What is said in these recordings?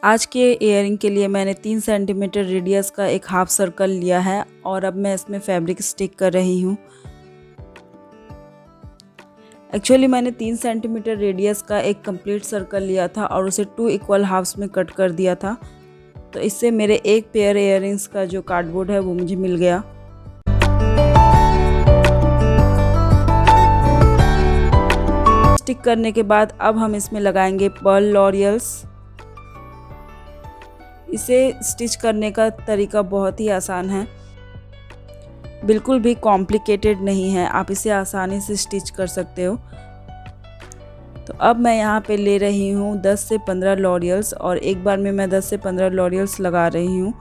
आज के ईयरिंग के लिए मैंने 3 सेंटीमीटर रेडियस का एक हाफ सर्कल लिया है और अब मैं इसमें फैब्रिक स्टिक कर रही हूँ। एक्चुअली मैंने 3 सेंटीमीटर रेडियस का एक कंप्लीट सर्कल लिया था और उसे 2 इक्वल हाफ्स में कट कर दिया था, तो इससे मेरे एक पेयर ईयरिंग्स का जो कार्डबोर्ड है वो मुझे मिल गया। स्टिक करने के बाद अब हम इसमें लगाएंगे पर्ल लॉरियल्स। इसे स्टिच करने का तरीका बहुत ही आसान है, बिल्कुल भी कॉम्प्लिकेटेड नहीं है, आप इसे आसानी से स्टिच कर सकते हो। तो अब मैं यहाँ पे ले रही हूँ 10 से 15 लॉरियल्स और एक बार में मैं 10 से 15 लॉरियल्स लगा रही हूँ।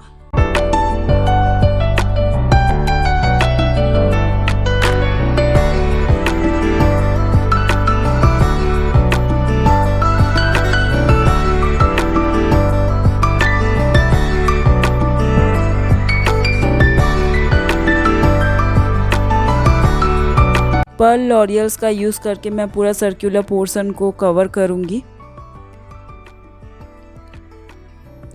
पर्ल लॉरियल्स का यूज़ करके मैं पूरा सर्कुलर पोर्शन को कवर करूँगी।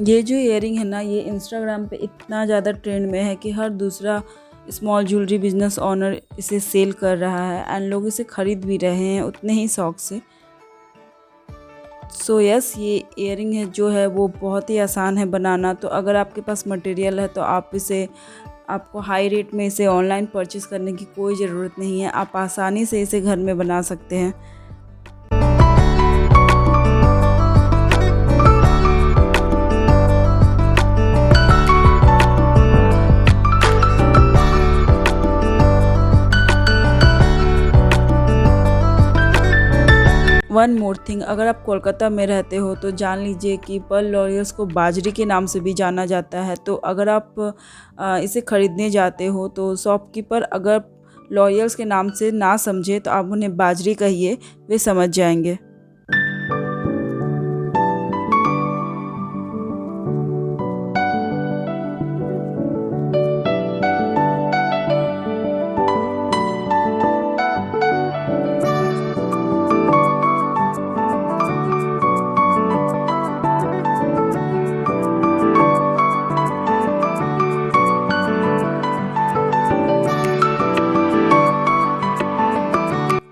ये जो ईयरिंग है ना, ये इंस्टाग्राम पे इतना ज़्यादा ट्रेंड में है कि हर दूसरा स्मॉल ज्वेलरी बिजनेस ओनर इसे सेल कर रहा है एंड लोग इसे ख़रीद भी रहे हैं उतने ही शौक से। सो यस, ये ईयरिंग है जो है वो बहुत ही आसान है बनाना। तो अगर आपके पास मटेरियल है तो आपको हाई रेट में इसे ऑनलाइन परचेज़ करने की कोई ज़रूरत नहीं है, आप आसानी से इसे घर में बना सकते हैं। वन मोर थिंग, अगर आप कोलकाता में रहते हो तो जान लीजिए कि पर्ल लॉरियल्स को बाजरी के नाम से भी जाना जाता है। तो अगर आप इसे ख़रीदने जाते हो तो शॉपकीपर अगर लॉरियल्स के नाम से ना समझे तो आप उन्हें बाजरी कहिए, वे समझ जाएंगे।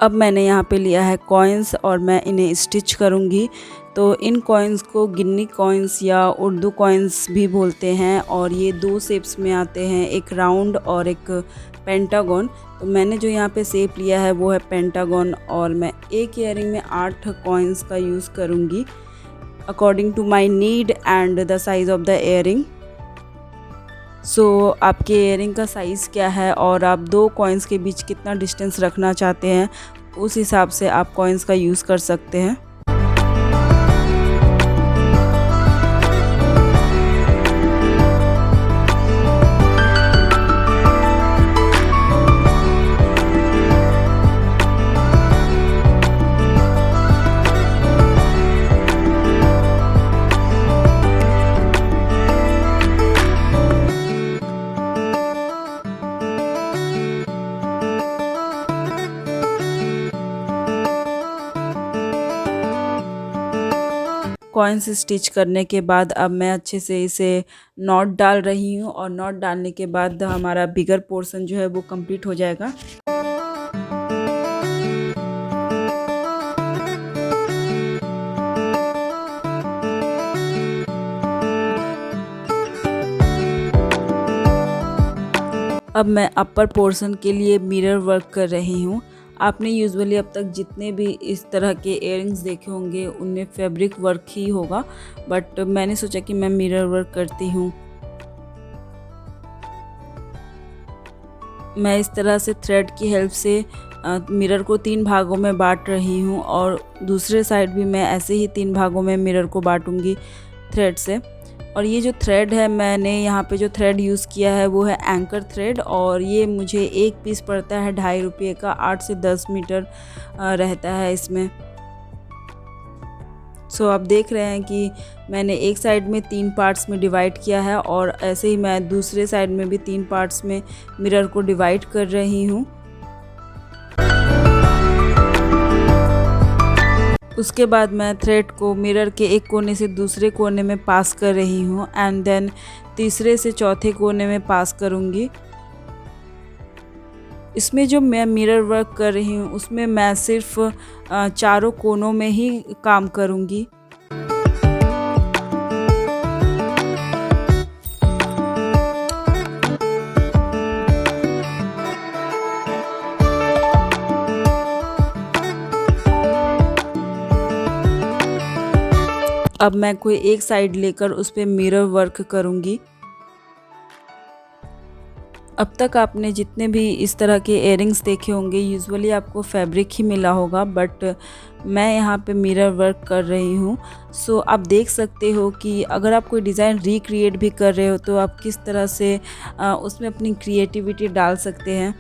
अब मैंने यहाँ पे लिया है कॉइन्स और मैं इन्हें स्टिच करूँगी। तो इन कॉइन्स को गिन्नी कॉइन्स या उर्दू कॉइन्स भी बोलते हैं और ये 2 शेप्स में आते हैं, एक राउंड और एक पेंटागन। तो मैंने जो यहाँ पे शेप लिया है वो है पेंटागन और मैं एक ईयरिंग में 8 कॉइन्स का यूज़ करूँगी according to my need and the size of the earring. So आपके ईयरिंग का साइज़ क्या है और आप 2 कॉइन्स के बीच कितना डिस्टेंस रखना चाहते हैं, उस हिसाब से आप कॉइन्स का यूज़ कर सकते हैं। कॉइन्स स्टिच करने के बाद अब मैं अच्छे से इसे नॉट डाल रही हूँ और नॉट डालने के बाद हमारा बिगर पोर्शन जो है वो कंप्लीट हो जाएगा। अब मैं अपर पोर्शन के लिए मिरर वर्क कर रही हूँ। आपने यूजुअली अब तक जितने भी इस तरह के इयररिंग्स देखे होंगे उनमें फैब्रिक वर्क ही होगा, बट मैंने सोचा कि मैं मिरर वर्क करती हूँ। मैं इस तरह से थ्रेड की हेल्प से मिरर को 3 भागों में बांट रही हूँ और दूसरे साइड भी मैं ऐसे ही 3 भागों में मिरर को बांटूंगी थ्रेड से। और ये जो थ्रेड है, मैंने यहाँ पे जो थ्रेड यूज़ किया है वो है एंकर थ्रेड और ये मुझे एक पीस पड़ता है 2.5 रुपये का। 8 से 10 मीटर रहता है इसमें। सो आप देख रहे हैं कि मैंने एक साइड में 3 पार्ट्स में डिवाइड किया है और ऐसे ही मैं दूसरे साइड में भी 3 पार्ट्स में मिरर को डिवाइड कर रही हूँ। उसके बाद मैं थ्रेड को मिरर के एक कोने से दूसरे कोने में पास कर रही हूँ एंड देन तीसरे से चौथे कोने में पास करूँगी। इसमें जो मैं मिरर वर्क कर रही हूँ उसमें मैं सिर्फ चारों कोनों में ही काम करूँगी। अब मैं कोई एक साइड लेकर उस पे मिरर वर्क करूँगी। अब तक आपने जितने भी इस तरह के इयररिंग्स देखे होंगे यूजुअली आपको फैब्रिक ही मिला होगा, बट मैं यहाँ पे मिरर वर्क कर रही हूँ। सो आप देख सकते हो कि अगर आप कोई डिज़ाइन रिक्रिएट भी कर रहे हो तो आप किस तरह से उसमें अपनी क्रिएटिविटी डाल सकते हैं।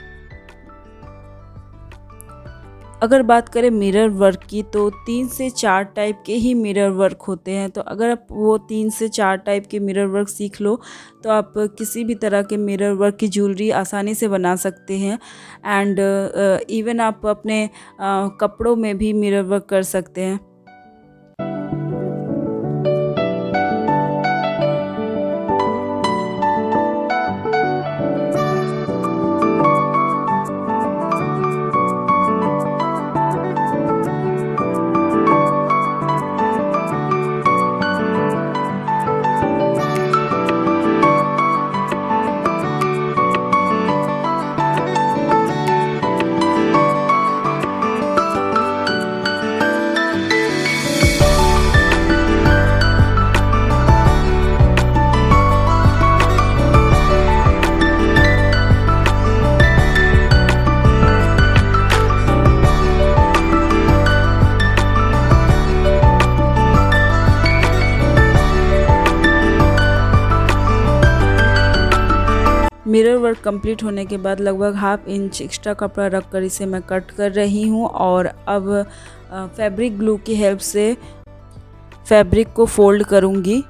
अगर बात करें मिरर वर्क की तो 3 से 4 टाइप के ही मिरर वर्क होते हैं। तो अगर आप वो 3 से 4 टाइप के मिरर वर्क सीख लो तो आप किसी भी तरह के मिरर वर्क की ज्वेलरी आसानी से बना सकते हैं एंड इवन आप अपने कपड़ों में भी मिरर वर्क कर सकते हैं। मिरर वर्क कंप्लीट होने के बाद लगभग हाफ इंच एक्स्ट्रा कपड़ा रखकर इसे मैं कट कर रही हूँ और अब फैब्रिक ग्लू की हेल्प से फैब्रिक को फोल्ड करूँगी।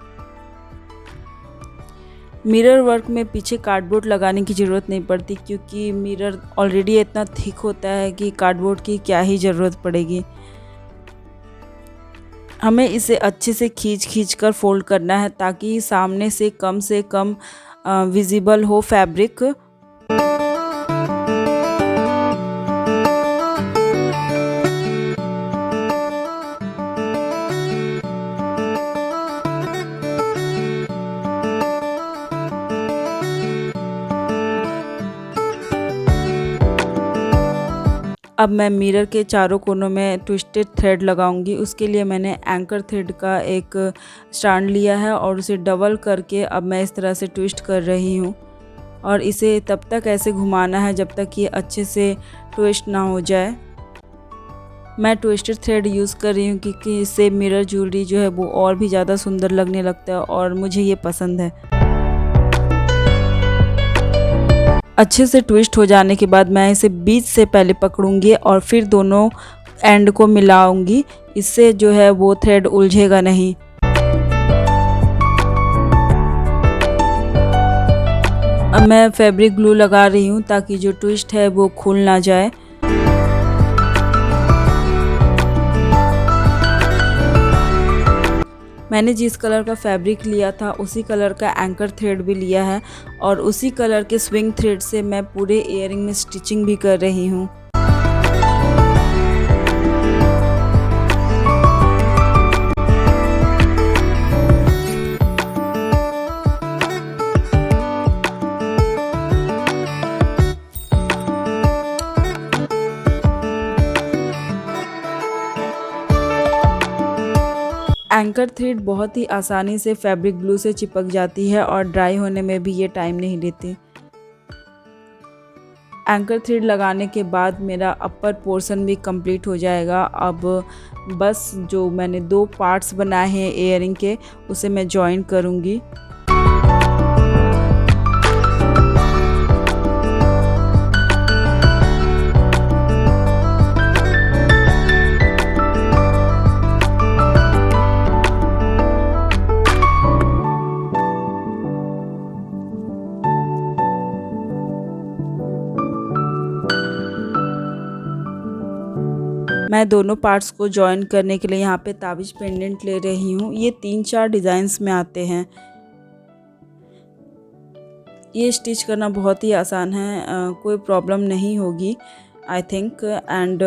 मिरर वर्क में पीछे कार्डबोर्ड लगाने की ज़रूरत नहीं पड़ती क्योंकि मिरर ऑलरेडी इतना थिक होता है कि कार्डबोर्ड की क्या ही ज़रूरत पड़ेगी। हमें इसे अच्छे से खींच कर फोल्ड करना है ताकि सामने से कम विजिबल हो फैब्रिक। अब मैं मिरर के चारों कोनों में ट्विस्टेड थ्रेड लगाऊंगी। उसके लिए मैंने एंकर थ्रेड का एक स्टैंड लिया है और उसे डबल करके अब मैं इस तरह से ट्विस्ट कर रही हूँ और इसे तब तक ऐसे घुमाना है जब तक ये अच्छे से ट्विस्ट ना हो जाए। मैं ट्विस्टेड थ्रेड यूज़ कर रही हूँ क्योंकि इससे मिरर ज्वेलरी जो है वो और भी ज़्यादा सुंदर लगने लगता है और मुझे ये पसंद है। अच्छे से ट्विस्ट हो जाने के बाद मैं इसे बीच से पहले पकड़ूंगी और फिर दोनों एंड को मिलाऊंगी। इससे जो है वो थ्रेड उलझेगा नहीं। अब मैं फैब्रिक ग्लू लगा रही हूँ ताकि जो ट्विस्ट है वो खुल ना जाए। मैंने जिस कलर का फैब्रिक लिया था उसी कलर का एंकर थ्रेड भी लिया है और उसी कलर के स्विंग थ्रेड से मैं पूरे इयररिंग में स्टिचिंग भी कर रही हूँ। एंकर थ्रेड बहुत ही आसानी से फैब्रिक ग्लू से चिपक जाती है और ड्राई होने में भी ये टाइम नहीं लेती। एंकर थ्रेड लगाने के बाद मेरा अपर पोर्शन भी कंप्लीट हो जाएगा। अब बस जो मैंने 2 पार्ट्स बनाए हैं इयररिंग के उसे मैं जॉइन करूँगी। मैं मैं दोनों पार्ट्स को जॉइन करने के लिए यहाँ पे ताबीज़ पेंडेंट ले रही हूँ। ये 3-4 डिज़ाइंस में आते हैं। ये स्टिच करना बहुत ही आसान है, कोई प्रॉब्लम नहीं होगी आई थिंक। एंड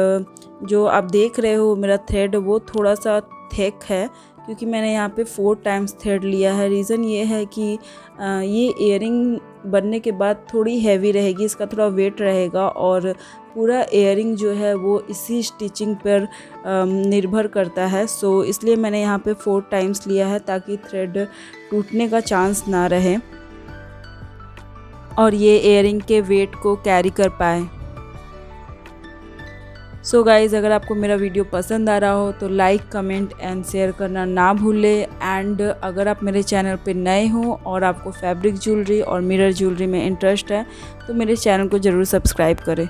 जो आप देख रहे हो मेरा थ्रेड वो थोड़ा सा थिक है, क्योंकि मैंने यहाँ पे 4 टाइम्स थ्रेड लिया है। रीज़न ये है कि ये इयरिंग बनने के बाद थोड़ी हैवी रहेगी, इसका थोड़ा वेट रहेगा और पूरा इयरिंग जो है वो इसी स्टिचिंग पर निर्भर करता है। सो इसलिए मैंने यहाँ पे 4 टाइम्स लिया है ताकि थ्रेड टूटने का चांस ना रहे और ये इयरिंग के वेट को कैरी कर पाए। सो गाइज़, अगर आपको मेरा वीडियो पसंद आ रहा हो तो लाइक, कमेंट एंड शेयर करना ना भूलें। एंड अगर आप मेरे चैनल पे नए हो और आपको फैब्रिक ज्वेलरी और मिरर ज्वेलरी में इंटरेस्ट है तो मेरे चैनल को ज़रूर सब्सक्राइब करें।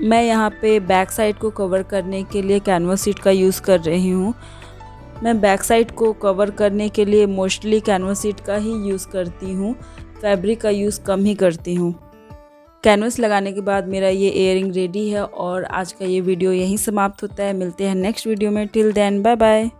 मैं यहाँ पे बैक साइड को कवर करने के लिए कैनवस शीट का यूज़ कर रही हूँ। मैं बैक साइड को कवर करने के लिए मोस्टली कैनवस शीट का ही यूज़ करती हूँ, फैब्रिक का यूज़ कम ही करती हूँ। कैनवस लगाने के बाद मेरा ये इयरिंग रेडी है और आज का ये वीडियो यहीं समाप्त होता है। मिलते हैं नेक्स्ट वीडियो में। Till then bye bye.